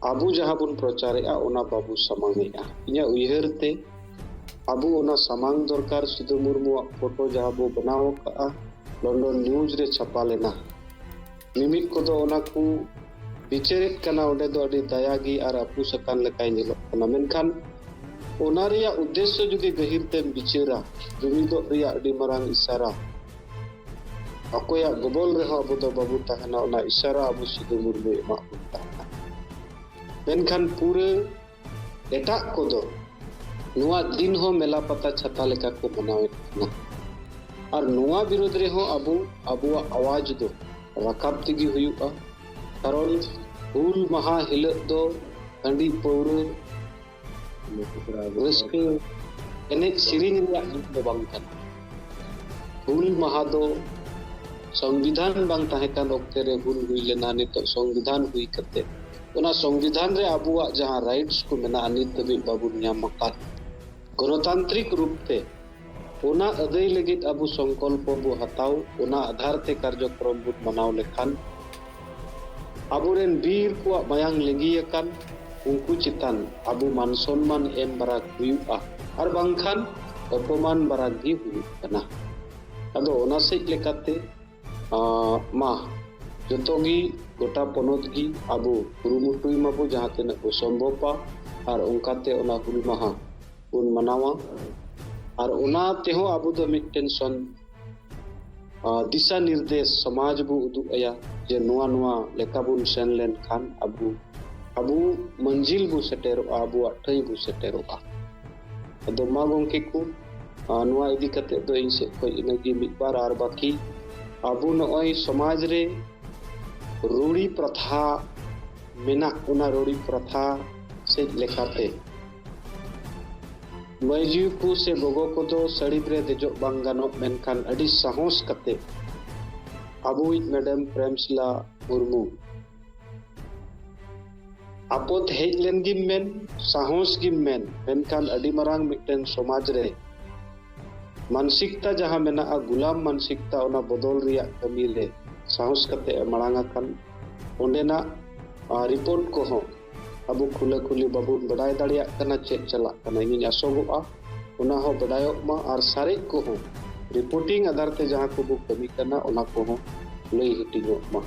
abu jaha bun procarea ona babu samangea inya uiharte abu ona samang dorkar Sidhu Murmu foto jaha bo banaw ka London News re chapa lena mimit kodo ona ku bicerit kana onde do adi dayagi ar apu sakan lekai nyelok kana menkan ona reya uddesyo judi gahir tem bicara jumido reya adi marang isara akoya gobol reho abu do babu tahana ona isara abu Sidhu Murmu emak tahana menkan pura etak kodo nuwa din ho mela pata chata leka ko manawet kana ar nuwa birod reho abu abuwa awaj do rakab tigi huyuga karon hul maha hilak do handi paura raske enek sering reyak do bang kan hul maha do संविधान bang tahekan okte re hul hui lena nitok संविधान hui kate ona संविधान re abuwa jaha rights ko mena anit tabi babun nyamakat गणतांत्रिक रूप से ओना अदय लगित अबु संकल्प बु हताव ओना आधार ते कार्यक्रम बु मनाव लेखान अबुरेन वीर को मायांग लेंगियकान उनको चितान अबु मान सम्मान एम बाराक हुयुआ आर बांखान अपमान बाराक भी हुयुक कना अदो ओना सेक लेकाते मा जतोगी गोटा पनोत गी अबु कुरुमुटुई माबु जहां तेना को संभवपा आर उनकाते ओना हुल माहा बन मनावा और ओना तेहो आबु दो मिटन सन दिशा निर्देश समाज बु उदु आया जे नुआ नुआ लेका बुन सेन लेन खान अबु मंजिल बु सेटेरो आबु अठई बु सेटेरो अदो मा गोंके को नुआ इदी कते दो इन से कोई इनगी मिटबार आर बाकी आबु नय समाज रे रूढ़ी प्रथा मेना ओना रूढ़ी प्रथा से लेखाते मयजू को से बगो को दो सड़ी रे देजो बांगानो मेनखान अडी साहस कते अबुई मैडम प्रेमशिला मुर्मू आपत हेजलेन गिम मेन साहस गिम मेन मेनखान अडी मरांग मिटन समाज रे मानसिकता जहां मेना गुलाम मानसिकता ओना बदल रिया कमी रे साहस कते मरांगा कान ओंडेना रिपोर्ट को हो अबु खुले खुली बाबू बड़ाई दाड़िया कना चेक चला कना इन आसोगोआ ओना हो बड़ायोक मा आर सारे को हो रिपोर्टिंग आधार ते जहां को बु कमी कना ओना को हो लई हिटिंगो मा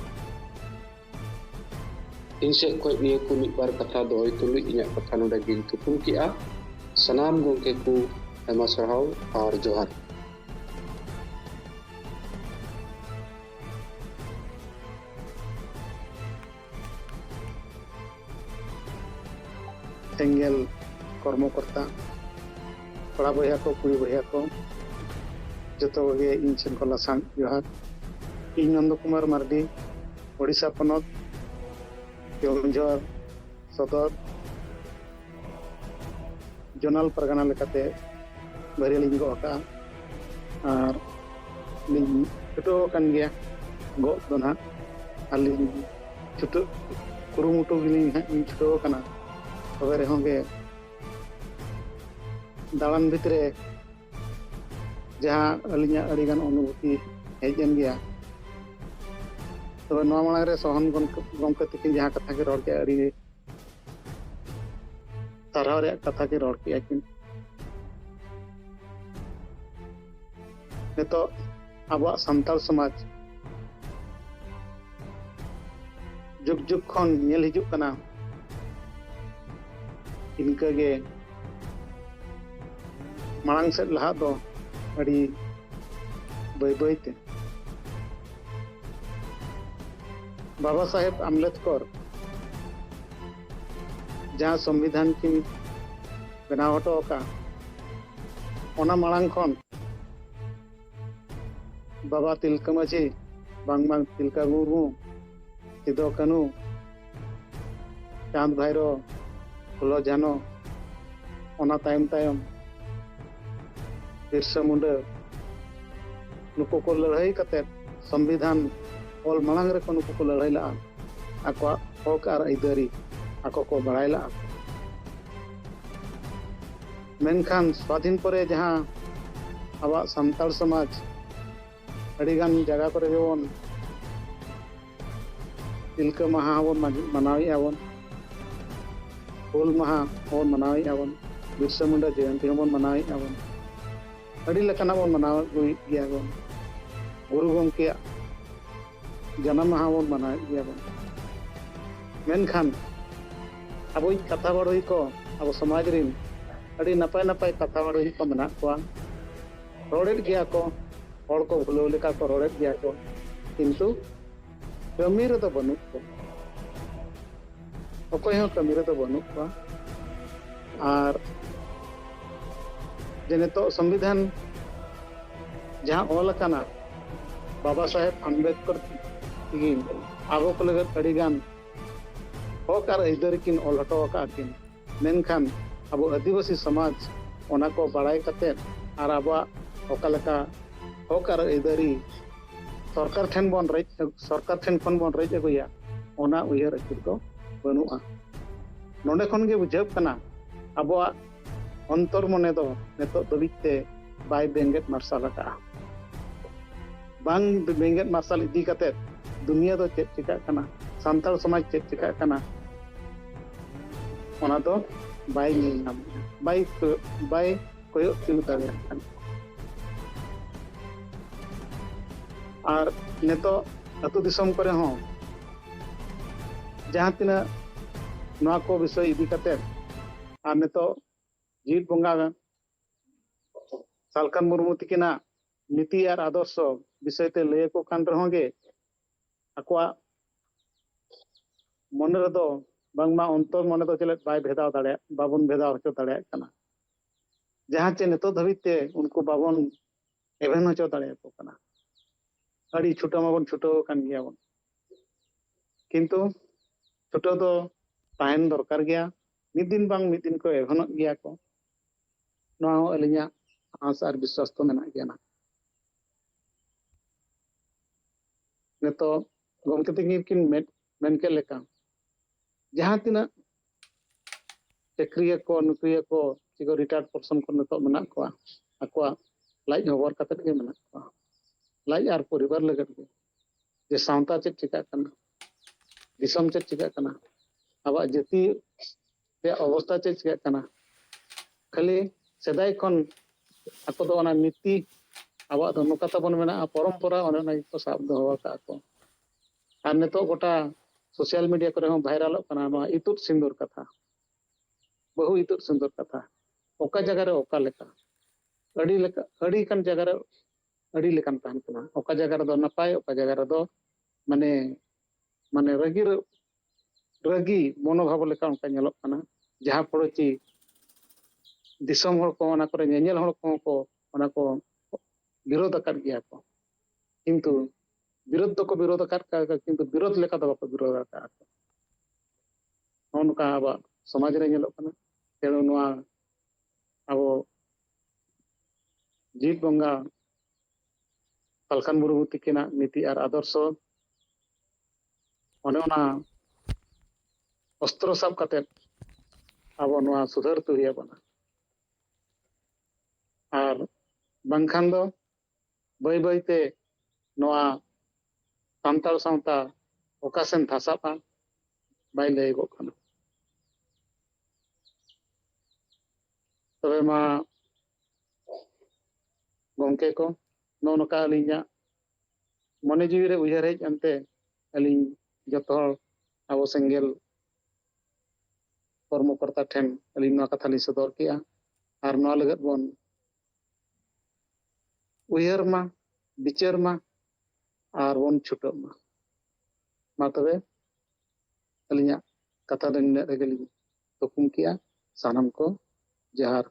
इनसे कोई निये को मिट बार कथा दोय तुलु इnya कथा नोडे गिन तुपुन किया सनाम गोंके को एमा सरहाव और जोहार एंगल कर्मकर्ता कड़ा बया को कुड़ी बया को जो इन सेन को लासांग जोहार इन नंद कुमार मार्डी ओडिशा पनत केवंझर सदर जोनाल परगना लेकाते बारे लिंग गोका और लिंग छुटो कान गया गो दोना आली छुटो कुरुमुटो गिलिंग इन छुटो काना तबे रेहोंगे दालान भितरे जहाँ अलिया अड़ीगान अनुभूति हेजन गया तबे नवा मांग रे सोहन गमके तकिन जहाँ कथा के रोड के अड़ी ताराव रे कथा के रोड के किन नेतो आबा संताल समाज जुग जुग खन नेल हिजुक कना इनका गे मांग से लहा दो अड़ी बय बयते बाबा साहेब आम्बेडकर जहाँ संविधान की बनाव हटो का ओना मांग खन बाबा तिलका माझी बांग तिलका मुर्मू सिदो कानू चांद भैरो फुलो जानो ओना तायम तायम बिरसा मुंडा नुको को लड़ाई कते संविधान ओल मांग रे को नुको को लड़ाई ला आको हक आर आइदारी आको को बड़ाई ला मेनखान स्वाधीन परे जहां आवा संताल समाज अड़ीगान जगह करे जेबन तिलका माहा बन मनावी आबन ᱦᱩᱞ ᱢᱟᱦᱟ ᱵᱚᱱ ᱢᱟᱱᱟᱣᱮᱫᱼᱟ ᱵᱚᱱ, ᱵᱤᱨᱥᱟ ᱢᱩᱱᱰᱟ ᱡᱚᱭᱚᱱᱛᱤ ᱦᱚᱸᱵᱚᱱ ᱢᱟᱱᱟᱣᱮᱫᱼᱟ ᱵᱚᱱ, ᱟᱹᱰᱤ ᱞᱮᱠᱟᱱᱟᱜ ᱵᱚᱱ ᱢᱟᱱᱟᱣ ᱟᱹᱜᱩᱭᱮᱫ ᱜᱮᱭᱟ ᱵᱚᱱ, ᱜᱩᱨᱩ ᱜᱚᱢᱠᱮᱭᱟᱜ ᱡᱟᱱᱟᱢ ᱢᱟᱦᱟ ᱵᱚᱱ ᱢᱟᱱᱟᱣᱮᱫ ᱜᱮᱭᱟ ᱵᱚᱱ᱾ ᱢᱮᱱᱠᱷᱟᱱ ᱟᱵᱚᱭᱤᱡ ᱠᱟᱛᱷᱟ ᱵᱟᱲᱟᱭᱤ ᱠᱚ ᱟᱵᱚ ᱥᱚᱢᱟᱡᱽ ᱨᱮᱱ ᱟᱹᱰᱤ ᱱᱟᱯᱟᱭ ᱱᱟᱯᱟᱭ ᱠᱟᱛᱷᱟ ᱵᱟᱲᱟᱭᱤ ᱠᱚ ᱢᱮᱱᱟᱜ ᱠᱚᱣᱟ, ᱨᱚᱲᱮᱫ ᱜᱮᱭᱟ ᱠᱚ, ᱦᱚᱲ ᱠᱚ ᱵᱷᱩᱞᱟᱹᱣ ᱞᱮᱠᱟ ᱠᱚ ᱨᱚᱲᱮᱫ ᱜᱮᱭᱟ ᱠᱚ, ᱠᱤᱱᱛᱩ ᱠᱟᱹᱢᱤ ᱨᱮᱫᱚ ᱵᱟᱹᱱᱩᱜ ᱠᱚᱣᱟ, ᱚᱠᱚᱭ ᱦᱚᱸ ᱠᱟᱹᱢᱤ ᱨᱮᱫᱚ ᱵᱟᱹᱱᱩᱜ ᱠᱚᱣᱟ᱾ ᱟᱨ ᱡᱮ ᱱᱤᱛᱚᱜ ᱥᱚᱝᱵᱤᱫᱷᱟᱱ ᱡᱟᱦᱟᱸ ᱚᱞ ᱟᱠᱟᱱᱟ ᱵᱟᱵᱟ ᱥᱟᱦᱮᱵᱽ ᱟᱢᱵᱮᱫᱠᱚᱨ ᱛᱤᱠᱤᱱ ᱟᱵᱚ ᱠᱚ ᱞᱟᱹᱜᱤᱫ ᱟᱹᱰᱤᱜᱟᱱ ᱦᱚᱠ ᱟᱨ ᱟᱹᱭᱫᱟᱹᱨᱤ ᱠᱤᱱ ᱚᱞ ᱦᱚᱴᱚ ᱟᱠᱟᱫ ᱠᱤᱱ, ᱢᱮᱱᱠᱷᱟᱱ ᱟᱵᱚ ᱟᱹᱫᱤᱵᱟᱹᱥᱤ ᱥᱚᱢᱟᱡᱽ ᱚᱱᱟ ko ᱵᱟᱲᱟᱭ ᱠᱟᱛᱮᱫ ᱟᱨ ᱟᱵᱚᱣᱟᱜ ᱚᱠᱟ ᱞᱮᱠᱟ ᱦᱚᱠ ᱟᱨ ᱟᱹᱭᱫᱟᱹᱨᱤ ᱥᱚᱨᱠᱟর ᱴᱷᱮᱱ ᱠᱷᱚᱱ ᱵᱚᱱ ᱨᱮᱡ ᱟᱹᱜᱩᱭᱟ, ᱚᱱᱟ ᱩᱭᱦᱟᱹᱨ ᱟᱹᱪᱩᱨ ᱫᱚ ᱵᱟᱹᱱᱩᱜᱼᱟ᱾ ᱱᱚᱰᱮ ᱠᱷᱚᱱ ᱜᱮ ᱵᱩᱡᱷᱟᱹᱜ ᱠᱟᱱᱟ ᱟᱵᱚᱣᱟᱜ ᱚᱱᱛᱚᱨ ᱢᱚᱱᱮ ᱫᱚ ᱱᱤᱛᱚᱜ ᱫᱷᱟᱹᱵᱤᱡ ᱛᱮ ᱵᱟᱭ ᱵᱮᱸᱜᱮᱫ ᱢᱟᱨᱥᱟᱞ ᱟᱠᱟᱜᱼᱟ᱾ ᱵᱟᱝ ᱵᱮᱸᱜᱮᱫ ᱢᱟᱨᱥᱟᱞ ᱤᱫᱤ ᱠᱟᱛᱮᱫ ᱫᱩᱱᱤᱭᱟᱹ ᱫᱚ ᱪᱮᱫ ᱪᱤᱠᱟᱹᱜ ᱠᱟᱱᱟ, ᱥᱟᱱᱛᱟᱲ ᱥᱚᱢᱟᱡᱽ ᱪᱮᱫ ᱪᱤᱠᱟᱹᱜ ᱠᱟᱱᱟ, ᱚᱱᱟ ᱫᱚ ᱵᱟᱭ ᱧᱮᱞ ᱧᱟᱢᱮᱜᱼᱟ, ᱵᱟᱭ ᱠᱚᱭᱚᱜ ᱛᱤᱭᱳᱜ ᱫᱟᱲᱮᱭᱟᱜ ᱠᱟᱱᱟ᱾ ᱟᱨ ᱱᱤᱛᱚᱜ ᱟᱹᱛᱩ ᱫᱤᱥᱚᱢ ᱠᱚᱨᱮ ᱦᱚᱸ ᱡᱟᱦᱟᱸ ᱛᱤᱱᱟᱹᱜ ᱱᱚᱣᱟ ᱠᱚ ᱵᱤᱥᱚᱭ ᱤᱫᱤ ᱠᱟᱛᱮᱫ ᱟᱨ ᱱᱤᱛᱚᱜ ᱡᱤᱣᱤᱫ ᱵᱚᱸᱜᱟ ᱥᱟᱞᱠᱷᱟᱱ ᱢᱩᱨᱢᱩ ᱛᱤᱠᱤᱱᱟᱜ ᱱᱤᱛᱤ ᱟᱨ ᱟᱫᱚᱨᱥᱚ ᱵᱤᱥᱚᱭ ᱛᱮ ᱞᱟᱹᱭ ᱟᱠᱚ ᱠᱟᱱ ᱨᱮᱦᱚᱸ ᱜᱮ ᱟᱠᱚᱣᱟᱜ ᱢᱚᱱᱮ ᱨᱮᱫᱚ ᱵᱟᱝᱢᱟ ᱚᱱᱛᱚᱨ ᱢᱚᱱᱮ ᱫᱚ ᱪᱮᱞᱮᱫ ᱵᱟᱭ ᱵᱷᱮᱫᱟᱣ ᱫᱟᱲᱮᱭᱟᱜ, ᱵᱟᱵᱚᱱ ᱵᱷᱮᱫᱟᱣ ᱦᱚᱪᱚ ᱫᱟᱲᱮᱭᱟᱜ ᱠᱟᱱᱟ, ᱡᱟᱦᱟᱸ ᱪᱮ ᱱᱤᱛᱚᱜ ᱫᱷᱟᱹᱵᱤᱡ ᱛᱮ ᱩᱱᱠᱩ ᱵᱟᱵᱚᱱ ᱮᱵᱷᱮᱱ ᱦᱚᱪᱚ ᱫᱟᱲᱮᱭᱟᱠᱚ ᱠᱟᱱᱟ᱾ ᱟᱹᱰᱤ ᱪᱷᱩᱴᱟᱹᱣ ᱢᱟᱵᱚᱱ ᱪᱷᱩᱴᱟᱹᱣ ᱟᱠᱟᱱ ᱜᱮᱭᱟ ᱵᱚᱱ, ᱠᱤᱱᱛᱩ ᱪᱷᱩᱴᱟᱹᱣ ᱫᱚ ᱛᱟᱦᱮᱱ ᱫᱚᱨᱠᱟর ᱜᱮᱭᱟ, ᱢᱤᱫ ᱫᱤᱱ ᱵᱟᱝ ᱢᱤᱫ ᱫᱤᱱ ᱠᱚ ᱮᱵᱷᱮᱱᱚᱜ ᱜᱮᱭᱟ ᱠᱚ, ᱱᱚᱣᱟ ᱦᱚᱸ ᱟᱹᱞᱤᱧᱟᱜ ᱟᱸᱥ ᱟᱨ ᱵᱤᱥᱣᱟᱥ ᱫᱚ ᱢᱮᱱᱟᱜ ᱜᱮᱭᱟ᱾ ᱱᱤᱛᱚᱜ ᱜᱚᱢᱠᱮ ᱛᱟᱹᱠᱤᱱ ᱠᱤᱱ ᱢᱮᱱ ᱠᱮᱫ ᱞᱮᱠᱟ ᱡᱟᱦᱟᱸ ᱛᱤᱱᱟᱹᱜ ᱪᱟᱹᱠᱨᱤᱭᱟ ᱠᱚ ᱱᱩᱠᱨᱤᱭᱟ ᱠᱚ ᱪᱮᱠᱚ ᱨᱤᱴᱟᱭᱟᱨᱰ ᱯᱟᱨᱥᱚᱱ ᱠᱚ ᱱᱤᱛᱚᱜ ᱢᱮᱱᱟᱜ ᱠᱚᱣᱟ, ᱟᱠᱚᱣᱟᱜ ᱞᱟᱡ ᱦᱚᱵᱚᱨ ᱠᱟᱛᱮᱫ ᱜᱮ ᱢᱮᱱᱟᱜ ᱠᱚᱣᱟ, ᱞᱟᱡ ᱟᱨ ᱯᱚᱨᱤᱵᱟᱨ ᱞᱟᱹᱜᱤᱫ ᱜᱮ, ᱡᱮ ᱥᱟᱶᱛᱟ ᱪᱮᱫ ᱪᱤᱠᱟᱹᱜ ᱠᱟᱱᱟ, ᱫᱤᱥᱚᱢ ᱪᱮᱫ ᱪᱤᱠᱟᱹᱜ ᱠᱟᱱᱟ, ᱟᱵᱚᱣᱟᱜ ᱡᱟᱹᱛᱤ ᱨᱮᱭᱟᱜ ᱚᱵᱚᱥᱛᱷᱟ ᱪᱮᱫ ᱪᱤᱠᱟᱹᱜ ᱠᱟᱱᱟ, ᱠᱷᱟᱹᱞᱤ ᱥᱮᱫᱟᱭ ᱠᱷᱚᱱ ᱟᱠᱚ ᱫᱚ ᱚᱱᱟ ᱱᱤᱛᱤ ᱟᱵᱚᱣᱟᱜ ᱫᱚ ᱱᱚᱝᱠᱟ ᱛᱟᱵᱚᱱ ᱢᱮᱱᱟᱜᱼᱟ, ᱯᱚᱨᱚᱢᱯᱚᱨᱟ ᱚᱱᱮ ᱚᱱᱟ ᱜᱮᱠᱚ ᱥᱟᱵ ᱫᱚᱦᱚ ᱟᱠᱟᱫ ᱠᱚ᱾ ᱟᱨ ᱱᱤᱛᱚᱜ ᱜᱚᱴᱟ ᱥᱳᱥᱟᱞ ᱢᱤᱰᱤᱭᱟ ᱠᱚᱨᱮ ᱦᱚᱸ ᱵᱷᱟᱭᱨᱟᱞᱚᱜ ᱠᱟᱱᱟ ᱱᱚᱣᱟ ᱤᱛᱩᱫ ᱥᱤᱸᱫᱩᱨ ᱠᱟᱛᱷᱟ, ᱵᱟᱹᱦᱩ ᱤᱛᱩᱫ ᱥᱤᱸᱫᱩᱨ ᱠᱟᱛᱷᱟ, ᱚᱠᱟ ᱡᱟᱭᱜᱟ ᱨᱮ ᱚᱠᱟ ᱞᱮᱠᱟ, ᱟᱹᱰᱤ ᱞᱮᱠᱟᱱ ᱡᱟᱭᱜᱟ ᱨᱮ ᱟᱹᱰᱤ ᱞᱮᱠᱟᱱ ᱛᱟᱦᱮᱱ ᱠᱟᱱᱟ, ᱚᱠᱟ ᱡᱟᱭᱜᱟ ᱨᱮᱫᱚ ᱱᱟᱯᱟᱭ, ᱚᱠᱟ ᱡᱟᱭᱜᱟ ᱨᱮᱫᱚ ᱢᱟᱱᱮ ᱨᱟᱹᱜᱤ ᱢᱚᱱᱳᱵᱷᱟᱵ ᱞᱮᱠᱟ ᱚᱱᱠᱟ ᱧᱮᱞᱚᱜ ᱠᱟᱱᱟ, ᱡᱟᱦᱟᱸ ᱯᱷᱚᱲᱚ ᱪᱮ ᱫᱤᱥᱚᱢ ᱦᱚᱲ ᱠᱚ ᱚᱱᱟ ᱠᱚᱨᱮ ᱧᱮᱧᱮᱞ ᱦᱚᱲ ᱠᱚᱦᱚᱸ ᱠᱚ ᱚᱱᱟ ko ᱵᱤᱨᱳধ ᱟᱠᱟᱫ ᱜᱮᱭᱟ ᱠᱚ, ᱠᱤᱱᱛᱩ ᱵᱤᱨᱳধ ᱫᱚᱠᱚ ᱵᱤᱨᱳধ ᱟᱠᱟᱫ ᱠᱤᱱᱛᱩ ᱵᱤᱨᱳধ ᱞᱮᱠᱟ ᱫᱚ ᱵᱟᱠᱚ ᱵᱤᱨᱳধ ᱟᱠᱟᱫ ᱠᱚ᱾ ᱱᱚᱜᱼᱚ ᱱᱚᱝᱠᱟ ᱟᱵᱚᱣᱟᱜ ᱥᱚᱢᱟᱡᱽ ᱨᱮ ᱧᱮᱞᱚᱜ ᱠᱟᱱᱟ᱾ ᱛᱮᱬᱮ ᱱᱚᱣᱟ ᱟᱵᱚ ᱡᱤᱣᱤᱫ ᱵᱚᱸᱜᱟ ᱥᱟᱞᱠᱷᱟᱱ ᱢᱩᱨᱢᱩ ᱛᱤᱠᱤᱱᱟᱜ ᱱᱤᱛᱤ ᱟᱨ ᱟᱫᱚᱨᱥᱚ ᱚᱱᱮ ᱚᱱᱟ ᱚᱥᱛᱨᱚ ᱥᱟᱵ ᱠᱟᱛᱮᱫ ᱟᱵᱚ ᱱᱚᱣᱟ ᱥᱩᱫᱷᱟᱹᱨ ᱦᱩᱭ ᱟᱵᱚᱱᱟ, ᱟᱨ ᱵᱟᱝᱠᱷᱟᱱ ᱫᱚ ᱵᱟᱹᱭ ᱵᱟᱹᱭᱛᱮ ᱱᱚᱣᱟ ᱥᱟᱱᱛᱟᱲ ᱥᱟᱶᱛᱟ ᱚᱠᱟ ᱥᱮᱱ ᱫᱷᱟᱥᱟᱜᱼᱟ ᱵᱟᱭ ᱞᱟᱹᱭᱚᱜᱚᱜ ᱠᱟᱱᱟ᱾ ᱛᱚᱵᱮ ᱢᱟ ᱜᱚᱢᱠᱮ ᱠᱚ ᱱᱚᱜᱼᱚ ᱱᱚᱝᱠᱟ ᱟᱹᱞᱤᱧᱟᱜ ᱢᱚᱱᱮ ᱡᱤᱣᱤ ᱨᱮ ᱩᱭᱦᱟᱹᱨ ᱦᱮᱡ ᱮᱱᱛᱮ ᱟᱹᱞᱤᱧ ᱡᱚᱛᱚ ᱦᱚᱲ ᱟᱵᱚ ᱥᱮᱸᱜᱮᱞ ᱠᱚᱨᱢᱚᱠᱚᱨᱛᱟ ᱴᱷᱮᱱ ᱟᱹᱞᱤᱧ ᱱᱚᱣᱟ ᱠᱟᱛᱷᱟ ᱞᱤᱧ ᱥᱚᱫᱚᱨ ᱠᱮᱜᱼᱟ, ᱟᱨ ᱱᱚᱣᱟ ᱞᱟᱹᱜᱤᱫ ᱵᱚᱱ ᱩᱭᱦᱟᱹᱨ ᱢᱟ, ᱵᱤᱪᱟᱹᱨ ᱢᱟ, ᱟᱨ ᱵᱚᱱ ᱪᱷᱩᱴᱟᱹᱜ ᱢᱟ᱾ ᱢᱟ ᱛᱚᱵᱮ ᱟᱹᱞᱤᱧᱟᱜ ᱠᱟᱛᱷᱟ ᱫᱚ ᱱᱤᱱᱟᱹᱜ ᱨᱮᱜᱮ ᱞᱤᱧ ᱛᱷᱩᱠᱩᱢ ᱠᱮᱜᱼᱟ᱾ ᱥᱟᱱᱟᱢ ᱠᱚ ᱡᱚᱦᱟᱨ᱾